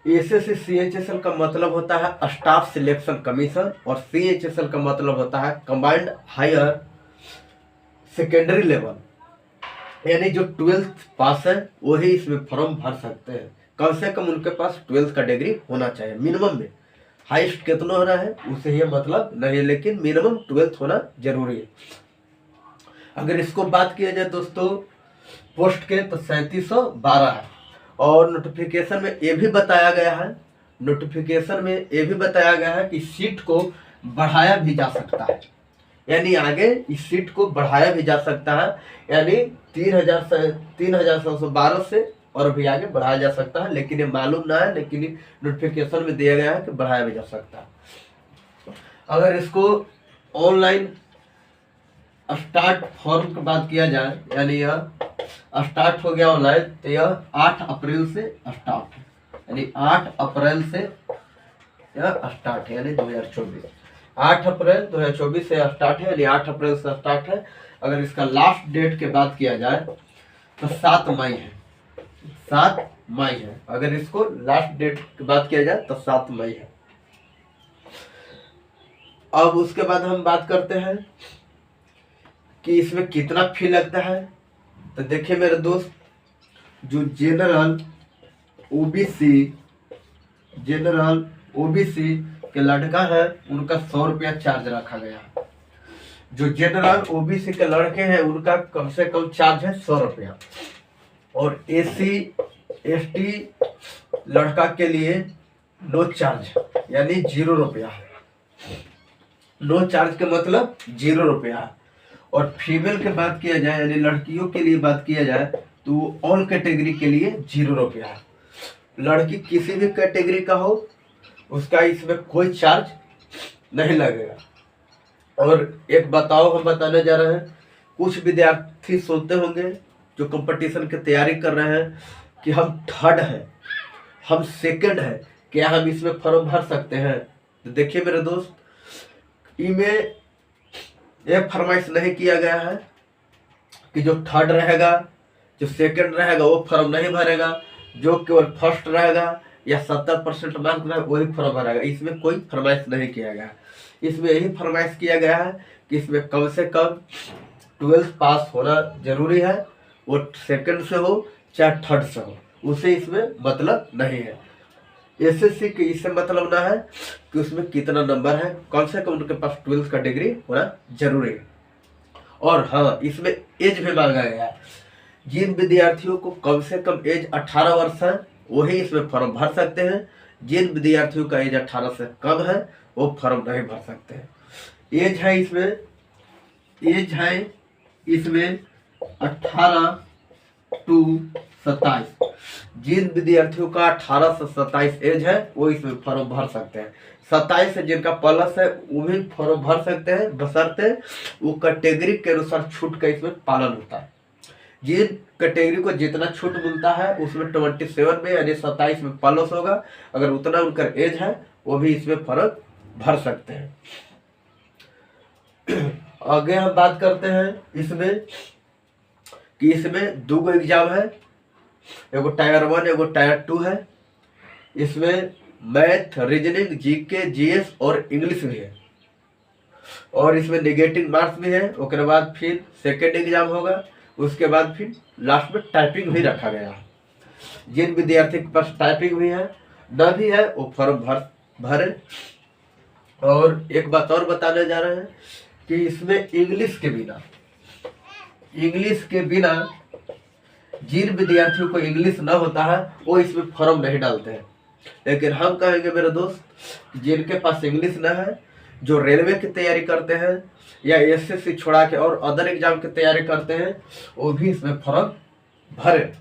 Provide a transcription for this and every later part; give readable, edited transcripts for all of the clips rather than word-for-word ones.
SSC CHSL का मतलब होता है स्टाफ सिलेक्शन कमीशन, और सीएचएसएल का मतलब होता है कंबाइंड हायर सेकेंडरी लेवल, यानी जो 12th पास है वही इसमें फॉर्म भर सकते हैं। कम से कम उनके पास 12th का डिग्री होना चाहिए मिनिमम में। हाईएस्ट कितना होना है उसे ये मतलब नहीं, लेकिन मिनिमम 12th होना जरूरी है। अगर इसको बात किया जाए दोस्तों पोस्ट के, तो 3712 है। और नोटिफिकेशन में ये भी बताया गया है, नोटिफिकेशन में ये भी बताया गया है कि सीट को बढ़ाया भी जा सकता है, यानी आगे इस सीट को बढ़ाया भी जा सकता है, यानी 3712 से और भी आगे बढ़ाया जा सकता है, लेकिन ये मालूम ना है, लेकिन नोटिफिकेशन में दिया गया है कि बढ़ाया भी जा सकता है। अगर इसको ऑनलाइन स्टार्ट फॉर्म की बात किया जाए, यानी यह स्टार्ट हो गया ऑनलाइन, तो यह 8 अप्रैल से स्टार्ट है, यानी 8 अप्रैल से यह स्टार्ट है, यानी 2024 8 अप्रैल 2024 से स्टार्ट है, यानी 8 अप्रैल से स्टार्ट है। अगर इसका लास्ट डेट की बात किया जाए तो 7 मई है, 7 मई है। अगर इसको लास्ट डेट की बात किया जाए तो 7 मई है। अब उसके बाद हम बात करते हैं कि इसमें कितना फी लगता है। तो देखिए मेरे दोस्त, जो जनरल ओबीसी के लड़का है उनका 100 रुपया चार्ज रखा गया है। जो जनरल ओबीसी के लड़के हैं उनका कम से कम चार्ज है 100 रुपया, और एसी एसटी लड़का के लिए नो चार्ज, यानी 0 रुपया। नो चार्ज का मतलब 0 रुपया। और फीमेल की बात किया जाए, यानी लड़कियों के लिए बात किया जाए, तो ऑल कैटेगरी के लिए 0 रुपया है। लड़की किसी भी कैटेगरी का हो उसका इसमें कोई चार्ज नहीं लगेगा। और एक बताओ हम बताने जा रहे हैं, कुछ विद्यार्थी सोचते होंगे जो कंपटीशन की तैयारी कर रहे हैं कि हम थर्ड हैं, हम सेकंड हैं, क्या हम इसमें फॉर्म भर सकते हैं। तो देखिए मेरे दोस्त, इनमें एक फरमाइश नहीं किया गया है कि जो थर्ड रहेगा, जो सेकंड रहेगा वो फॉर्म नहीं भरेगा, जो केवल फर्स्ट रहेगा या 70% मार्क्स रहेगा वही फॉर्म भरेगा। इसमें कोई फरमाइश नहीं किया गया। इसमें यही फरमाइश किया गया है कि इसमें कम से कम 12th पास होना जरूरी है, वो सेकंड से हो चाहे थर्ड से हो, उसे इसमें मतलब नहीं है। एसएससी के इससे मतलब ना है कि उसमें कितना नंबर है, कम से कम उनके पास 12th का डिग्री होना जरूरी है। और हाँ, इसमें एज भी मांगा गया है। जिन विद्यार्थियों को कम से कम एज 18 वर्ष है वही इसमें फॉर्म भर सकते हैं। जिन विद्यार्थियों का एज 18 से कम है वो फॉर्म नहीं भर सकते हैं। एज है इसमें 18 टू 27। जिन विद्यार्थियों का 18 से 27 एज है वो इसमें फॉर्म भर सकते हैं। 27 से जिनका प्लस है वो भी फॉर्म भर सकते हैं, बशर्ते वो कैटेगरी के अनुसार छूट का इसमें पालन होता है। जिन कैटेगरी को जितना छूट मिलता है उसमें 27 में यानी 27 में प्लस होगा, अगर उतना उनका एज है वो भी इसमें फॉर्म भर सकते हैं। आगे हम बात करते हैं इसमें कि इसमें 2 एग्जाम है, एगो टायर 1 एगो टायर 2 है। इसमें मैथ, रीजनिंग, जीके, जीएस और इंग्लिश भी है, और इसमें नेगेटिव मार्क्स भी है। उसके बाद फिर सेकेंड एग्जाम होगा, उसके बाद फिर लास्ट में टाइपिंग भी रखा गया है। जिन विद्यार्थी के पास टाइपिंग भी है न भी है वो फॉर्म भरे। और एक बात और बताने जा रहे हैं कि इसमें इंग्लिश के बिना जिन विद्यार्थियों को इंग्लिश ना होता है वो इसमें फॉर्म नहीं डालते हैं। लेकिन हम कहेंगे मेरे दोस्त, जिनके पास इंग्लिश ना है, जो रेलवे की तैयारी करते हैं या एसएससी छोड़ा के और अदर एग्जाम की तैयारी करते हैं, वो भी इसमें फॉर्म भरे।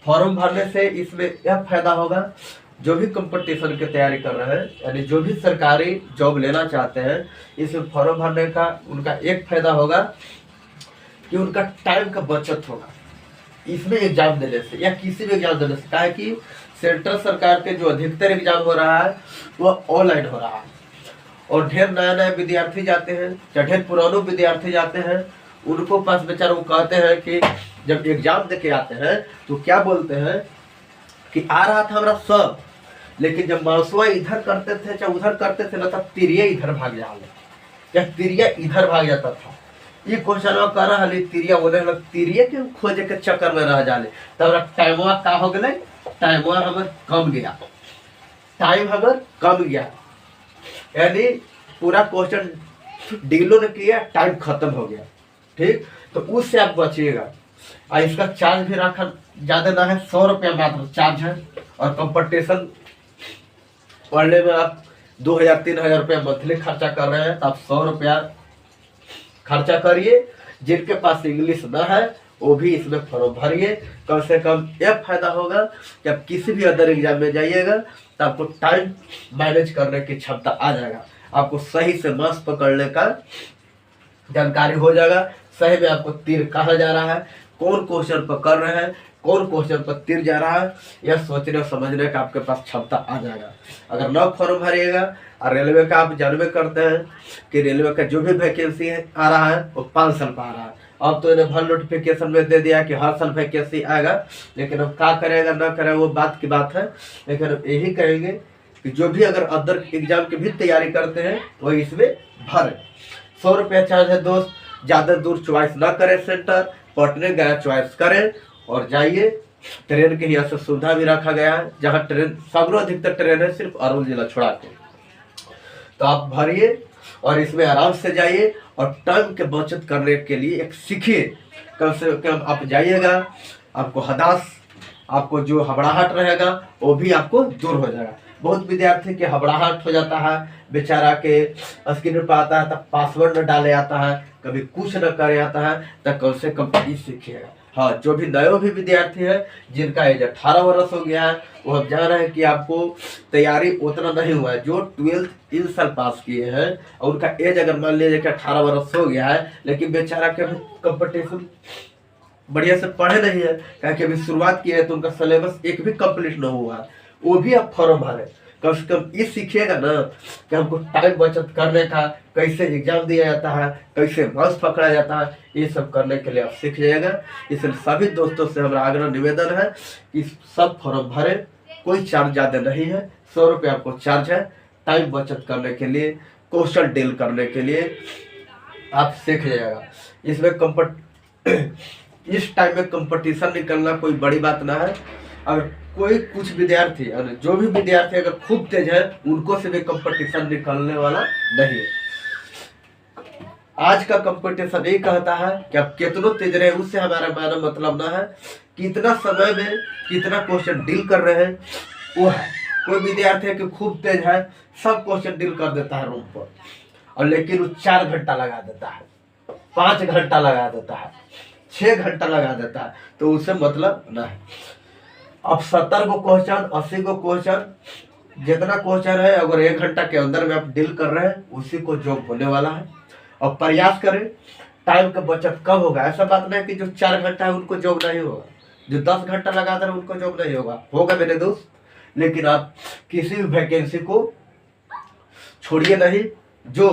फॉर्म भरने से इसमें यह फायदा होगा, जो भी कंपटीशन की तैयारी कर रहे हैं यानी जो भी सरकारी जॉब लेना चाहते हैं, इसमें फॉर्म भरने का उनका एक फायदा होगा कि उनका टाइम का बचत होगा इसमें एग्जाम देने से या किसी भी एग्जाम देने से। क्या कि सेंट्रल सरकार के जो अधिकतर एग्जाम हो रहा है वह ऑनलाइन हो रहा है, और ढेर नए विद्यार्थी जाते हैं, चाहे ढेर पुराने विद्यार्थी जाते हैं, उनको पास बेचारे वो कहते हैं कि जब एग्जाम देके आते हैं तो क्या बोलते हैं कि आ रहा था हमारा सब, लेकिन जब माउसवा इधर करते थे चाहे उधर करते थे ना, तब तिरिया इधर भाग जाले, या तिरिया इधर भाग जाता था। ये क्वेश्चन कर रहा है तिरिया बोले लग, तिरिया के खोजे के चक्कर में रह जाले, तब टाइमवा का हो गए, टाइमवा हमार कम गया, टाइम हमार कम गया, यानी पूरा क्वेश्चन डीलो ने किया, टाइम खत्म हो गया। ठीक, तो उससे आप बचिएगा। और इसका चार्ज भी रखा ज्यादा ना है, 100 रुपया मात्र चार्ज है। और कंपटीशन पढ़ने में आप 2000-3000 रुपया मंथली खर्चा कर रहे हैं, तो आप 100 रुपया खर्चा करिए। जिनके पास इंग्लिश ना है वो भी इसमें फॉर्म भरिए। कम से कम यह फायदा होगा कि आप किसी भी अदर एग्जाम में जाइएगा तो आपको टाइम मैनेज करने की क्षमता आ जाएगा, आपको सही से मार्क्स पकड़ने का जानकारी हो जाएगा। सही में आपको तीर कहाँ जा रहा है, कौन क्वेश्चन पर कर रहे हैं, कौन क्वेश्चन पर तीर जा रहा है, यह सोचने समझने का आपके पास क्षमता आ जाएगा। अगर न फॉर्म भरिएगा और रेलवे का आप जानवे करते हैं कि रेलवे का जो भी वैकेंसी है आ रहा है वो 5 साल का आ रहा है। अब तो इन्हें भर नोटिफिकेशन में दे दिया कि हर साल वैकेंसी आएगा, लेकिन अब क्या करेगा ना करेगा वो बात की बात है। लेकिन अब यही कहेंगे कि जो भी अगर अदर एग्जाम की भी तैयारी करते हैं वो इसमें भरें। 100 रुपया चार्ज है दोस्त, ज़्यादा दूर चॉइस ना करें, सेंटर पटने गया चॉइस करें और जाइए। ट्रेन के यहाँ से सुविधा भी रखा गया है, जहाँ ट्रेन सबरो अधिकतर ट्रेन है सिर्फ अरुण जिला छोड़ा के, तो आप भरिए और इसमें आराम से जाइए और टाइम के बचत करने के लिए एक सीखिए। कम से कम आप जाइएगा, आपको हदास, आपको जो हबड़ाहट रहेगा वो भी आपको दूर हो जाएगा। बहुत विद्यार्थी के हबड़ाहट हो जाता है, बेचारा के स्क्रीन पर आता है तब पासवर्ड न डाले आता है, कभी कुछ न करे आता है, तो कम से कम ये सीखिएगा। हाँ, जो भी नए भी विद्यार्थी है जिनका एज 18 वर्ष हो गया है, वो हम जान रहे हैं कि आपको तैयारी उतना नहीं हुआ है। जो 12th इन साल पास किए हैं और उनका एज अगर मान लीजिए कि 18 वर्ष हो गया है, लेकिन बेचारा के कंपटीशन बढ़िया से पढ़े नहीं है, क्योंकि अभी शुरुआत किए है तो उनका सिलेबस एक भी कंप्लीट नहीं हुआ है, वो भी आप फॉर्म भरें। कम से कम ये सीखिएगा ना कि हमको टाइम बचत करने का, कैसे एग्जाम दिया जाता है, कैसे मार्क्स पकड़ा जाता है, ये सब करने के लिए आप सीख जाइएगा। इसलिए सभी दोस्तों से हमारा आग्रह निवेदन है कि सब फॉर्म भरें, कोई चार्ज ज़्यादा नहीं है, 100 रुपये आपको चार्ज है। टाइम बचत करने के लिए, क्वेश्चन डील करने के लिए आप सीख जाइएगा। इसमें इस टाइम में कंपटीशन निकलना कोई बड़ी बात ना है। अगर कोई कुछ विद्यार्थी, अगर जो भी विद्यार्थी अगर खूब तेज है, उनको से भी कंपटीशन निकलने वाला नहीं है। आज का कंपटीशन ये कहता है कि आप कितना तेज रहे, उससे हमारा माना मतलब ना है कितना समय में कितना क्वेश्चन डील कर रहे हैं वो है। कोई विद्यार्थी है कि खूब तेज है, सब क्वेश्चन डील कर देता है रूम पर, और लेकिन वो 4 घंटा लगा देता है, 5 घंटा लगा देता है, 6 घंटा लगा देता है, तो उससे मतलब ना है। अब 70 को क्वेश्चन, 80 को क्वेश्चन, जितना क्वेश्चन है अगर 1 घंटा के अंदर में आप डील कर रहे हैं, उसी को जॉब होने वाला है। और प्रयास करें, टाइम का बचत कम होगा। ऐसा बात नहीं कि जो 4 घंटा है उनको जॉब नहीं होगा, जो 10 घंटा लगा रहे उनको जॉब नहीं होगा मेरे दोस्त। लेकिन आप किसी भी वैकेंसी को छोड़िए नहीं, जो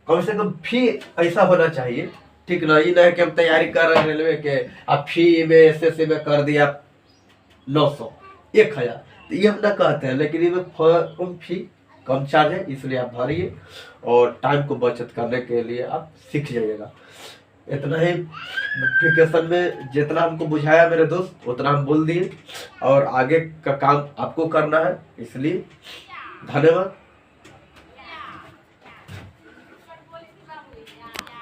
कम से कम फी ऐसा होना चाहिए, ठीक ना, ये नहीं कि हम तैयारी कर रहे हैं रेलवे के, आप फी में एसएससी में कर दिया 900 1000, तो ये हम ना कहते हैं, लेकिन इसमें फॉर्म फी कम चार्ज है, इसलिए आप भरिए और टाइम को बचत करने के लिए आप सीख जाइएगा। इतना ही नोटिफिकेशन में जितना हमको बुझाया मेरे दोस्त उतना हम बोल दिए, और आगे का काम आपको करना है, इसलिए धन्यवाद।